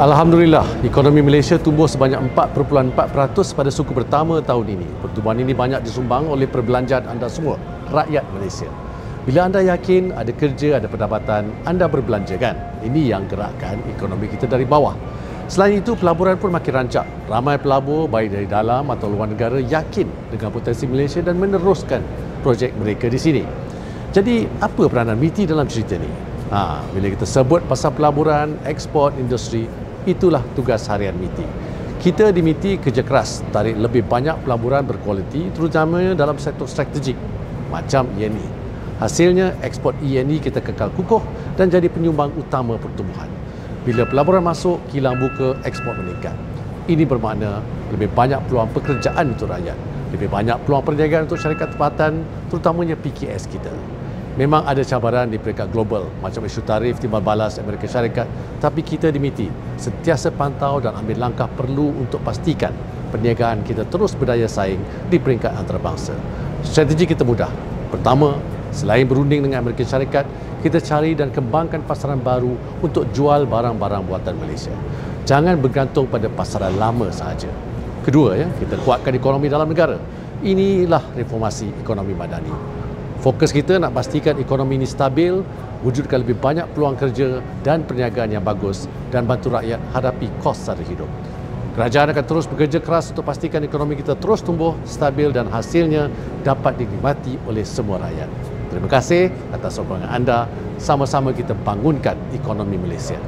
Alhamdulillah, ekonomi Malaysia tumbuh sebanyak 4.4% pada suku pertama tahun ini. Pertumbuhan ini banyak disumbang oleh perbelanjaan anda semua, rakyat Malaysia. Bila anda yakin ada kerja, ada pendapatan, anda berbelanja kan? Ini yang gerakkan ekonomi kita dari bawah. Selain itu, pelaburan pun makin rancak. Ramai pelabur, baik dari dalam atau luar negara, yakin dengan potensi Malaysia dan meneruskan projek mereka di sini. Jadi, apa peranan MITI dalam cerita ni? Bila kita sebut pasal pelaburan, ekspor, industri, itulah tugas harian MITI. Kita di MITI kerja keras tarik lebih banyak pelaburan berkualiti, terutamanya dalam sektor strategik macam ENE. Hasilnya, ekspor ENE kita kekal kukuh dan jadi penyumbang utama pertumbuhan. Bila pelaburan masuk, kilang buka, ekspor meningkat. Ini bermakna lebih banyak peluang pekerjaan untuk rakyat, lebih banyak peluang perniagaan untuk syarikat tempatan, terutamanya PKS kita. Memang ada cabaran di peringkat global macam isu tarif timbal balas Amerika Syarikat, tapi kita di MITI sentiasa pantau dan ambil langkah perlu untuk pastikan perniagaan kita terus berdaya saing di peringkat antarabangsa. Strategi kita mudah. Pertama, selain berunding dengan Amerika Syarikat, kita cari dan kembangkan pasaran baru untuk jual barang-barang buatan Malaysia. Jangan bergantung pada pasaran lama sahaja. Kedua, kita kuatkan ekonomi dalam negara. Inilah reformasi ekonomi madani. Fokus kita nak pastikan ekonomi ini stabil, wujudkan lebih banyak peluang kerja dan perniagaan yang bagus dan bantu rakyat hadapi kos sara hidup. Kerajaan akan terus bekerja keras untuk pastikan ekonomi kita terus tumbuh, stabil dan hasilnya dapat dinikmati oleh semua rakyat. Terima kasih atas sokongan anda. Sama-sama kita bangunkan ekonomi Malaysia.